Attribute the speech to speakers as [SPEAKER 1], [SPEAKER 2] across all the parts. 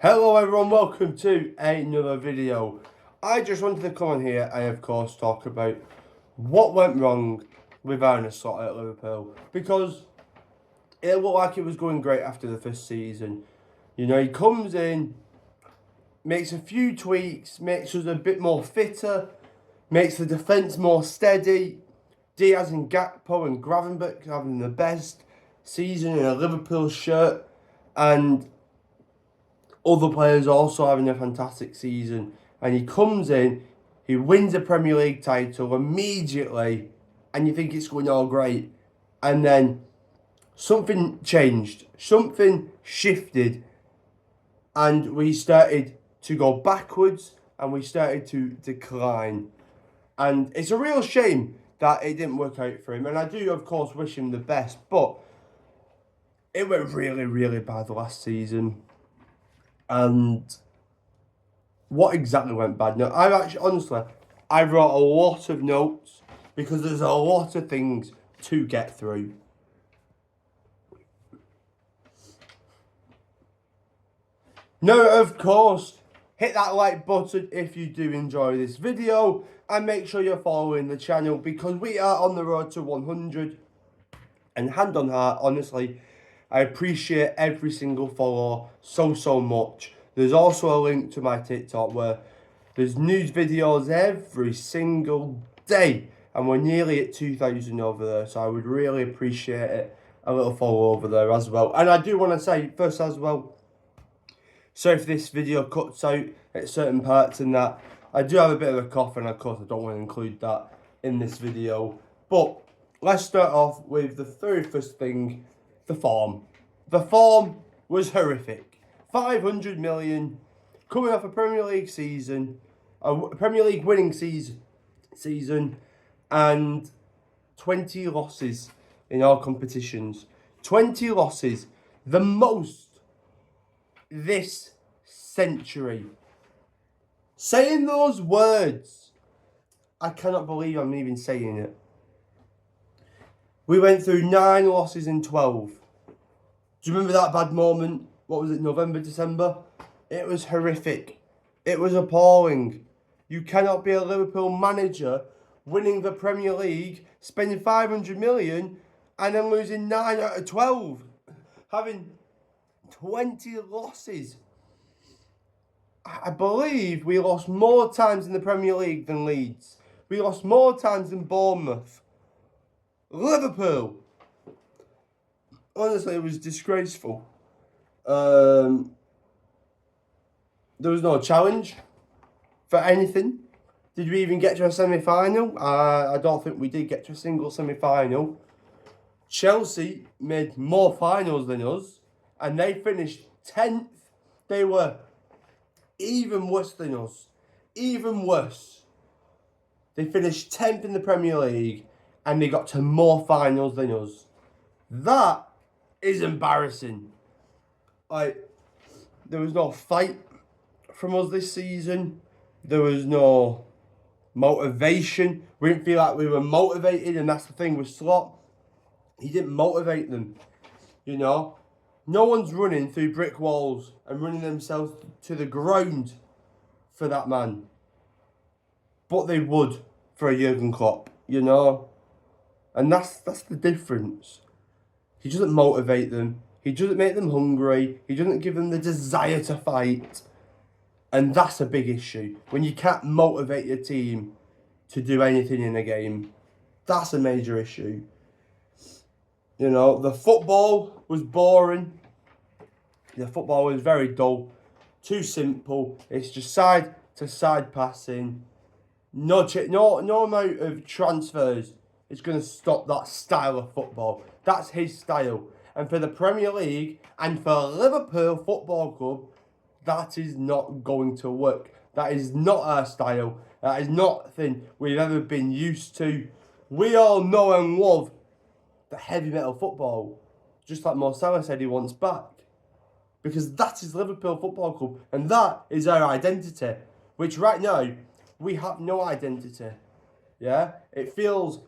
[SPEAKER 1] Hello everyone, welcome to another video. I just wanted to come on here and of course talk about what went wrong with Arne Slot at Liverpool, because it looked like it was going great after the first season. You know, he comes in, makes a few tweaks, makes us a bit more fitter, makes the defence more steady. Diaz and Gakpo and Gravenberch having the best season in a Liverpool shirt, and other players also having a fantastic season. And he comes in, he wins a Premier League title immediately, and you think it's going all great. And then something changed, something shifted, and we started to go backwards and we started to decline. And it's a real shame that it didn't work out for him. And I do, of course, wish him the best, but it went really, really bad last season. And what exactly went bad? No, I wrote a lot of notes because there's a lot of things to get through. Now, of course, hit that like button if you do enjoy this video, and make sure you're following the channel because we are on the road to 100. And hand on heart, honestly, I appreciate every single follower so much. There's also a link to my TikTok where there's news videos every single day, and we're nearly at 2,000 over there, so I would really appreciate it. A little follow over there as well. And I do want to say first as well, so if this video cuts out at certain parts and that, I do have a bit of a cough, and of course I don't want to include that in this video. But let's start off with the very first thing, the form. The form was horrific. 500 million, coming off a Premier League season, a Premier League winning season, and 20 losses in all competitions. 20 losses, the most this century. Saying those words, I cannot believe I'm even saying it. We went through 9 losses in 12. Do you remember that bad moment? What was it, November, December? It was horrific. It was appalling. You cannot be a Liverpool manager winning the Premier League, spending 500 million and then losing 9 out of 12. Having 20 losses. I believe we lost more times in the Premier League than Leeds. We lost more times than Bournemouth. Liverpool. Honestly, it was disgraceful. There was no challenge for anything. Did we even get to a semi-final? I don't think we did get to a single semi-final. Chelsea made more finals than us, and they finished 10th. They were even worse than us. Even worse. They finished 10th in the Premier League, and they got to more finals than us. That is embarrassing. There was no fight from us this season. There was no motivation. We didn't feel like we were motivated, and that's the thing with Slot. He didn't motivate them, you know. No one's running through brick walls and running themselves to the ground for that man. But they would for a Jurgen Klopp, you know. And that's the difference. He doesn't motivate them. He doesn't make them hungry. He doesn't give them the desire to fight. And that's a big issue. When you can't motivate your team to do anything in a game, that's a major issue. You know, the football was boring. The football was very dull. Too simple. It's just side to side passing. No amount of transfers is going to stop that style of football. That's his style. And for the Premier League and for Liverpool Football Club, that is not going to work. That is not our style. That is nothing we've ever been used to. We all know and love the heavy metal football, just like Mo Salah said he wants back. Because that is Liverpool Football Club, and that is our identity, which right now, we have no identity. Yeah? It feels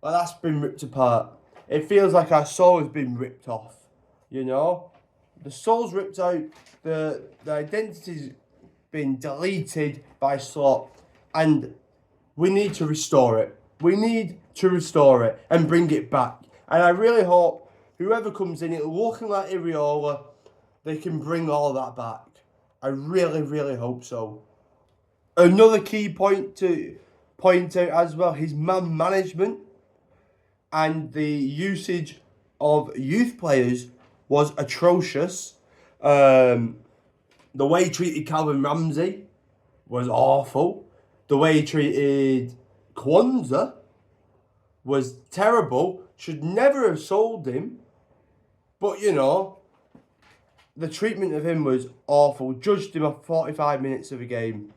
[SPEAKER 1] like that's been ripped apart. It feels like our soul has been ripped off, you know? The soul's ripped out. The identity's been deleted by Slot, and we need to restore it. We need to restore it and bring it back. And I really hope whoever comes in it looking like Iriola, they can bring all that back. I really, really hope so. Another key point to point out as well, his man management and the usage of youth players was atrocious. The way he treated Calvin Ramsey was awful. The way he treated Kwanzaa was terrible. Should never have sold him. But, you know, the treatment of him was awful. Judged him off 45 minutes of a game.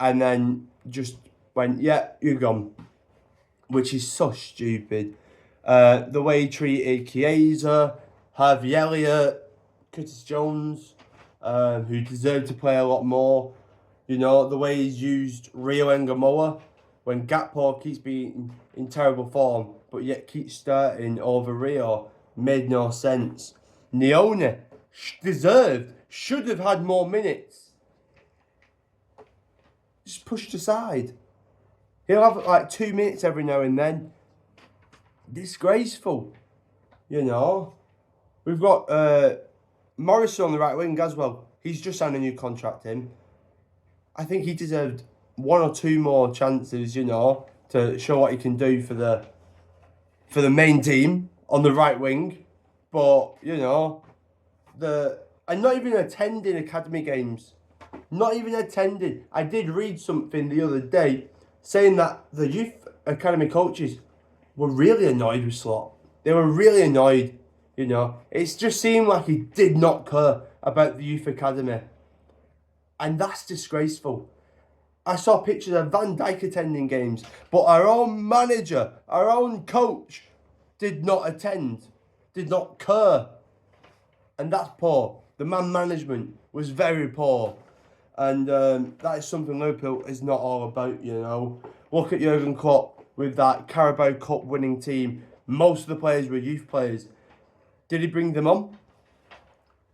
[SPEAKER 1] And then just went, yeah, you're gone. Which is so stupid. The way he treated Chiesa, Harvey Elliott, Curtis Jones, who deserved to play a lot more. You know, the way he's used Rio Engamoa when Gakpo keeps being in terrible form, but yet keeps starting over Rio. Made no sense. Neone should have had more minutes. Just pushed aside. He'll have like 2 minutes every now and then. Disgraceful. You know. We've got Morrison on the right wing as well. He's just signed a new contract in. I think he deserved 1 or 2 more chances, you know, to show what he can do for the main team on the right wing. But, you know, and not even attending academy games. Not even attending. I did read something the other day saying that the youth academy coaches were really annoyed with Slot. They were really annoyed, you know. It just seemed like he did not care about the youth academy. And that's disgraceful. I saw pictures of Van Dijk attending games, but our own manager, our own coach, did not attend, did not care. And that's poor. The man management was very poor. And that is something Liverpool is not all about, you know. Look at Jurgen Klopp with that Carabao Cup winning team. Most of the players were youth players. Did he bring them on?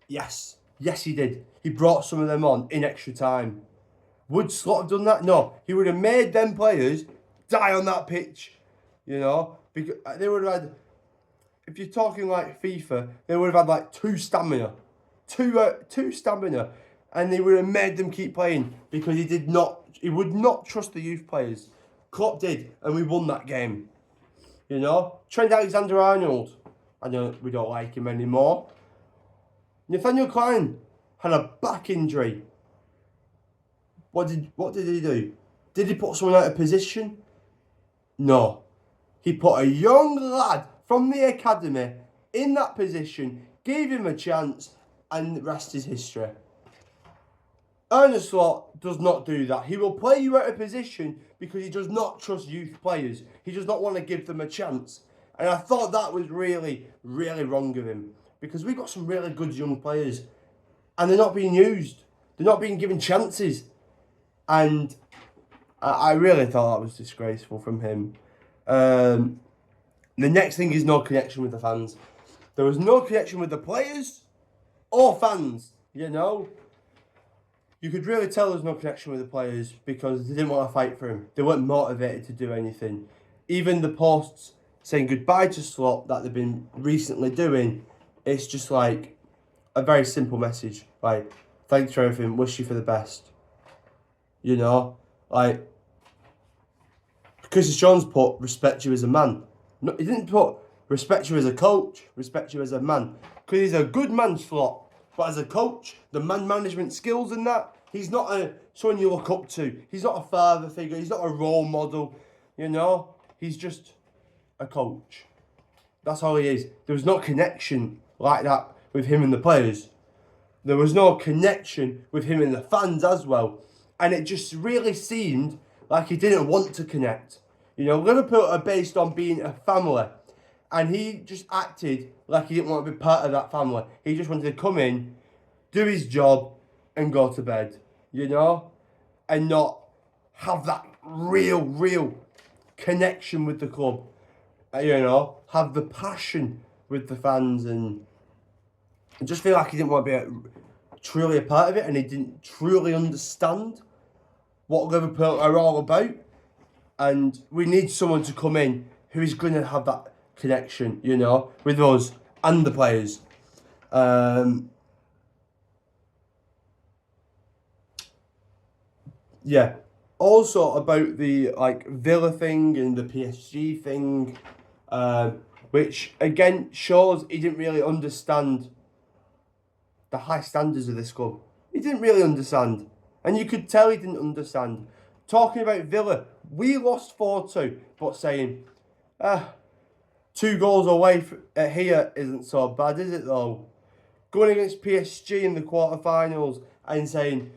[SPEAKER 1] Yes. Yes, he did. He brought some of them on in extra time. Would Slot have done that? No. He would have made them players die on that pitch, you know. Because they would have had, if you're talking like FIFA, they would have had like 2 stamina. Two stamina. And they would have made them keep playing because he would not trust the youth players. Klopp did, and we won that game. You know? Trent Alexander-Arnold, I know we don't like him anymore. Nathaniel Klein had a back injury. What did he do? Did he put someone out of position? No. He put a young lad from the academy in that position, gave him a chance, and the rest is history. Arne Slot does not do that. He will play you out of position because he does not trust youth players. He does not want to give them a chance. And I thought that was really, really wrong of him. Because we've got some really good young players. And they're not being used. They're not being given chances. And I really thought that was disgraceful from him. The next thing is no connection with the fans. There was no connection with the players or fans, you know. You could really tell there's no connection with the players because they didn't want to fight for him. They weren't motivated to do anything. Even the posts saying goodbye to Slot that they've been recently doing, it's just like a very simple message. Like, thanks for everything, wish you for the best. You know? Like, Curtis Jones put respect you as a man. No, he didn't put respect you as a coach, respect you as a man. Because he's a good man, Slot. But as a coach, the man management skills and that, he's not someone you look up to. He's not a father figure. He's not a role model. You know? He's just a coach. That's all he is. There was no connection like that with him and the players. There was no connection with him and the fans as well. And it just really seemed like he didn't want to connect. You know, Liverpool are based on being a family. And he just acted like he didn't want to be part of that family. He just wanted to come in, do his job, and go to bed. You know? And not have that real connection with the club. You know? Have the passion with the fans. And I just feel like he didn't want to be truly a part of it, and he didn't truly understand what Liverpool are all about. And we need someone to come in who is going to have that connection, you know, with us and the players. Yeah. Also about the Villa thing and the PSG thing, which again shows he didn't really understand the high standards of this club. He didn't really understand, and you could tell he didn't understand. Talking about Villa, we lost 4-2, but saying, 2 goals away here isn't so bad, is it though? Going against PSG in the quarterfinals and saying,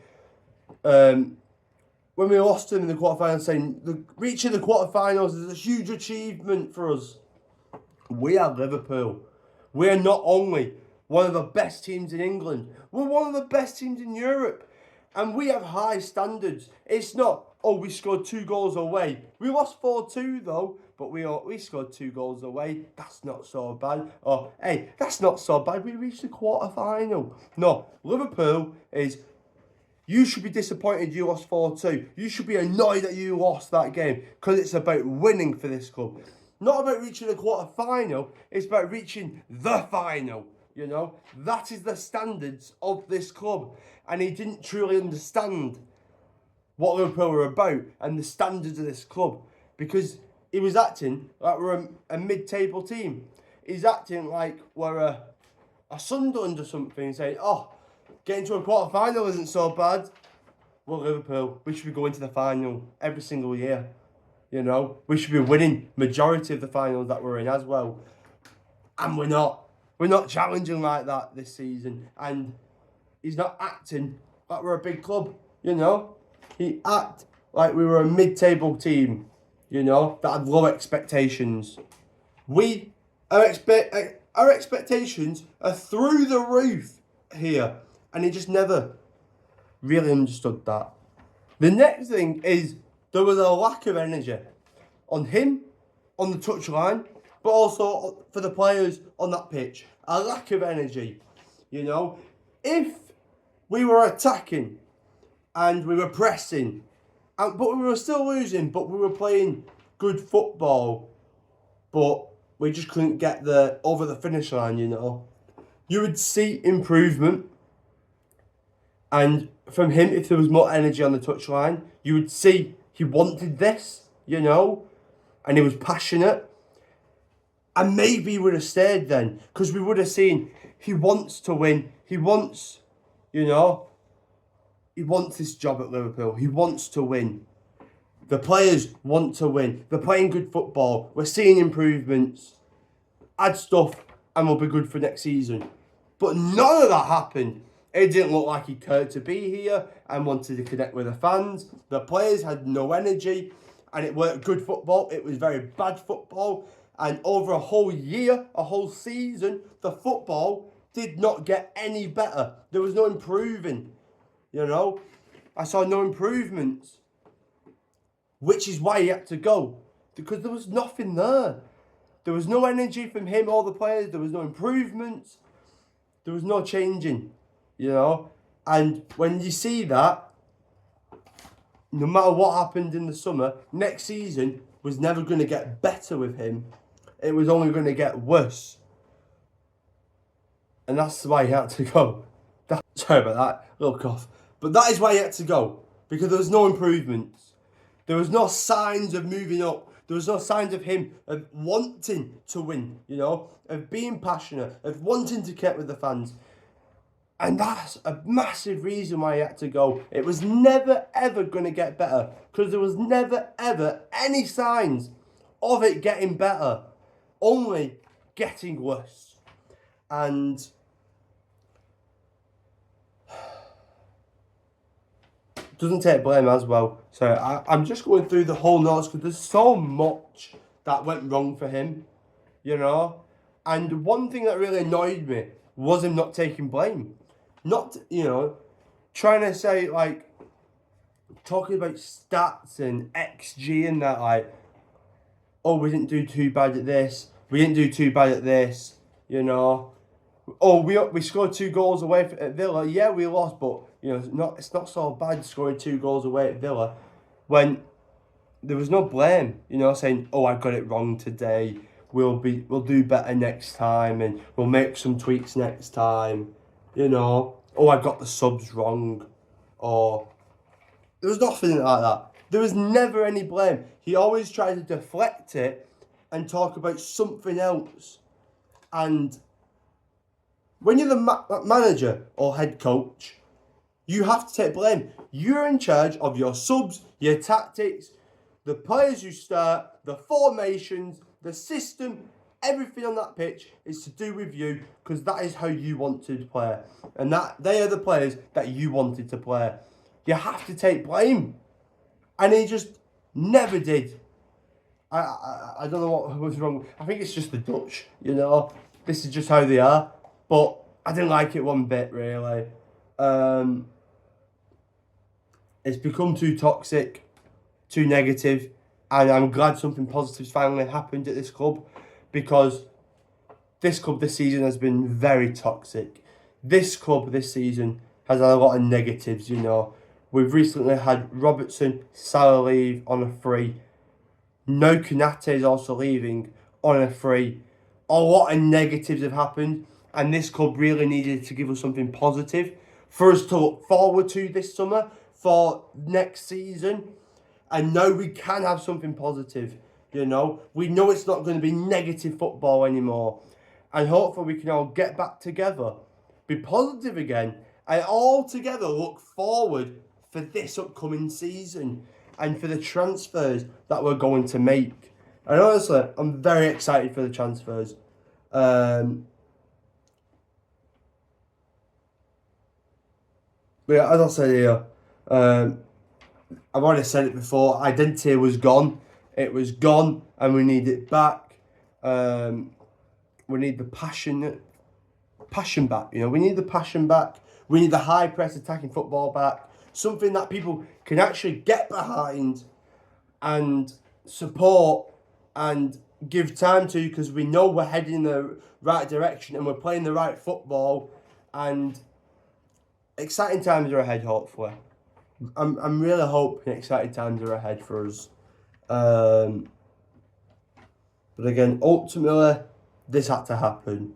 [SPEAKER 1] when we lost them in the quarterfinals, saying reaching the quarterfinals is a huge achievement for us. We are Liverpool. We are not only one of the best teams in England, we're one of the best teams in Europe. And we have high standards. It's not, oh, we scored 2 goals away. We lost 4-2 though, but we scored 2 goals away. That's not so bad. Or, hey, that's not so bad. We reached the quarter-final. No, Liverpool is, you should be disappointed you lost 4-2. You should be annoyed that you lost that game, because it's about winning for this club. Not about reaching the quarter-final, it's about reaching the final. You know, that is the standards of this club. And he didn't truly understand what Liverpool were about and the standards of this club, because he was acting like we're a mid-table team. He's acting like we're a Sunderland or something, saying, oh, getting to a quarter-final isn't so bad. Well, Liverpool, we should be going to the final every single year. You know, we should be winning majority of the finals that we're in as well. And we're not. We're not challenging like that this season. And he's not acting like we're a big club, you know. He act like we were a mid-table team, you know, that had low expectations. Our expectations are through the roof here. And he just never really understood that. The next thing is there was a lack of energy on him, on the touchline, but also for the players on that pitch. A lack of energy, you know. If we were attacking and we were pressing, but we were still losing, but we were playing good football, but we just couldn't get over the finish line, you know, you would see improvement. And from him, if there was more energy on the touchline, you would see he wanted this, you know, and he was passionate. And maybe he would have stayed then, because we would have seen he wants to win. He wants, you know, he wants this job at Liverpool. He wants to win. The players want to win. They're playing good football. We're seeing improvements. Add stuff and we'll be good for next season. But none of that happened. It didn't look like he cared to be here and wanted to connect with the fans. The players had no energy, and it weren't good football. It was very bad football. And over a whole year, a whole season, the football did not get any better. There was no improving, you know. I saw no improvements, which is why he had to go, because there was nothing there. There was no energy from him or the players. There was no improvements. There was no changing, you know. And when you see that, no matter what happened in the summer, next season was never going to get better with him. It was only going to get worse. And that's why he had to go. Sorry about that, little cough. But that is why he had to go, because there was no improvements. There was no signs of moving up. There was no signs of him of wanting to win, you know, of being passionate, of wanting to connect with the fans. And that's a massive reason why he had to go. It was never, ever going to get better, because there was never, ever any signs of it getting better. Only getting worse. And doesn't take blame as well. So I'm just going through the whole notes, because there's so much that went wrong for him, you know. And one thing that really annoyed me was him not taking blame. Not, you know, trying to say, like, talking about stats and XG and that, like, oh, we didn't do too bad at this. We didn't do too bad at this, you know. Oh, we scored 2 goals away at Villa. Yeah, we lost, but it's not so bad scoring 2 goals away at Villa when there was no blame. Saying, "Oh, I got it wrong today. We'll do better next time, and we'll make some tweaks next time." Oh, I got the subs wrong, or there was nothing like that. There was never any blame. He always tried to deflect it and talk about something else. And when you're the manager or head coach, you have to take blame. You're in charge of your subs, your tactics, the players you start, the formations, the system, everything on that pitch is to do with you, because that is how you want to play. And that they are the players that you wanted to play. You have to take blame. And he just never did. I don't know what was wrong. I think it's just the Dutch, This is just how they are. But I didn't like it one bit, really. It's become too toxic, too negative, and I'm glad something positive's finally happened at this club, because this club this season has been very toxic. This club this season has had a lot of negatives, We've recently had Robertson, Salah leave on a free. No Konate is also leaving on a free. A lot of negatives have happened, and this club really needed to give us something positive for us to look forward to this summer, for next season. And now we can have something positive, We know it's not going to be negative football anymore. And hopefully we can all get back together, be positive again, and all together look forward for this upcoming season and for the transfers that we're going to make. And honestly, I'm very excited for the transfers. But yeah, as I said here, I've already said it before, identity was gone. It was gone, and we need it back. We need the passion back. We need the passion back. We need the high press attacking football back. Something that people can actually get behind and support and give time to, because we know we're heading in the right direction and we're playing the right football, and exciting times are ahead, hopefully. I'm really hoping exciting times are ahead for us. But again, ultimately, this had to happen.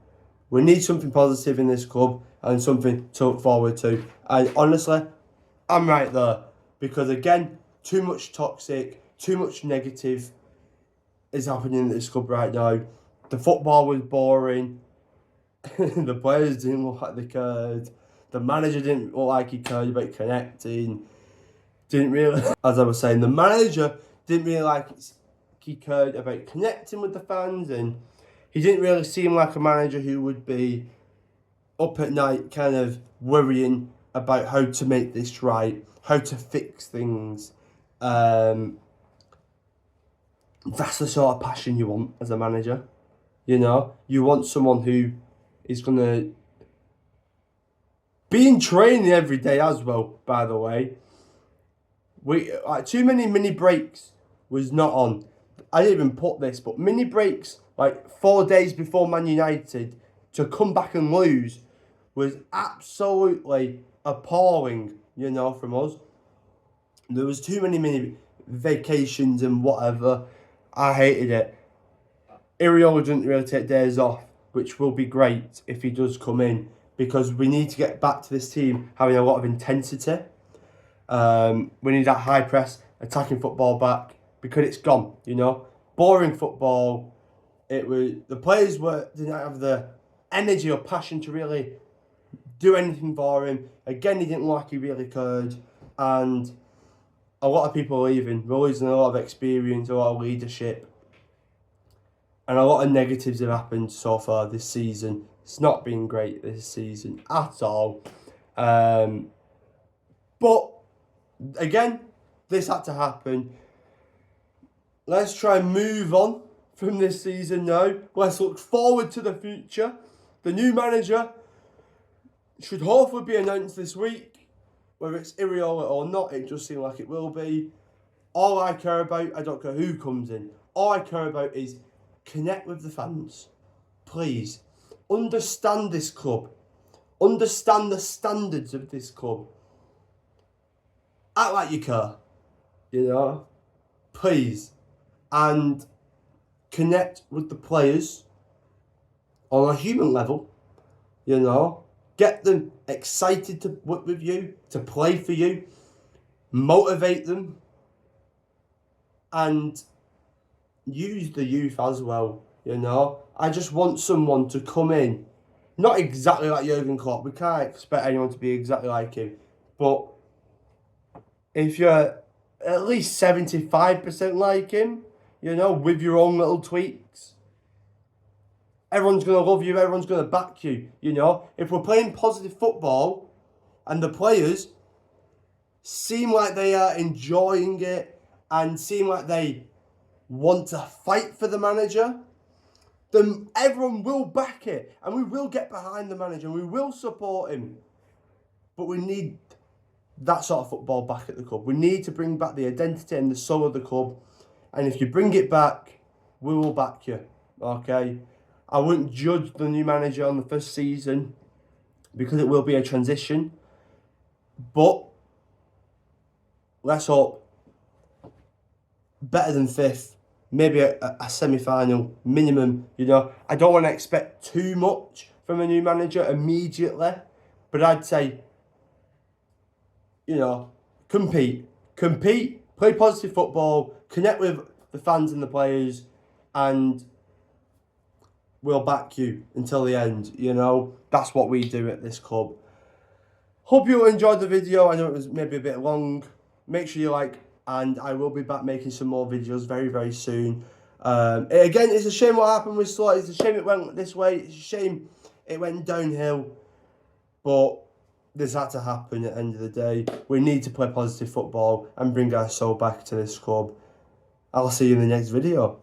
[SPEAKER 1] We need something positive in this club and something to look forward to. And honestly, I'm right there. Because again, too much toxic, too much negative is happening in this club right now. The football was boring. The players didn't look like they cared. The manager didn't look like he cared about connecting. Didn't really, as I was saying, the manager didn't really like he cared about connecting with the fans, and he didn't really seem like a manager who would be up at night kind of worrying about how to make this right, how to fix things. That's the sort of passion you want as a manager. You want someone who is going to be in training every day as well, by the way. Too many mini breaks was not on. I didn't even put this, but mini breaks, 4 days before Man United, to come back and lose was absolutely appalling, from us. There was too many mini vacations and whatever. I hated it. Iraola didn't really take days off, which will be great if he does come in, because we need to get back to this team having a lot of intensity. We need that high press, attacking football back, because it's gone, Boring football. The players didn't have the energy or passion to really do anything for him. Again, he didn't look like he really cared, and a lot of people are leaving. We're losing a lot of experience, a lot of leadership, and a lot of negatives have happened so far this season. It's not been great this season at all. But again, this had to happen. Let's try and move on from this season now. Let's look forward to the future. The new manager should hopefully be announced this week. Whether it's Iraola or not, it just seems like it will be. All I care about, I don't care who comes in, all I care about is connect with the fans. Please. understand this club. Understand the standards of this club. Act like you care, you know, please. And connect with the players on a human level, you know. Get them excited to work with you, to play for you. Motivate them. And use the youth as well, you know. I just want someone to come in, not exactly like Jurgen Klopp. We can't expect anyone to be exactly like him. But if you're at least 75% like him, you know, with your own little tweaks, everyone's going to love you, everyone's going to back you, you know. If we're playing positive football and the players seem like they are enjoying it and seem like they want to fight for the manager, then everyone will back it and we will get behind the manager and we will support him. But we need that sort of football back at the club. We need to bring back the identity and the soul of the club. And if you bring it back, we will back you. Okay? I wouldn't judge the new manager on the first season because it will be a transition. But let's hope better than fifth. Maybe a semi-final minimum, you know. I don't want to expect too much from a new manager immediately. But I'd say, you know, compete, play positive football, connect with the fans and the players, and we'll back you until the end, you know. That's what we do at this club. Hope you enjoyed the video. I know it was maybe a bit long. Make sure you like, and I will be back making some more videos very, very soon. Again, it's a shame what happened with Slot. It's a shame it went this way. It's a shame it went downhill. But this had to happen at the end of the day. We need to play positive football and bring our soul back to this club. I'll see you in the next video.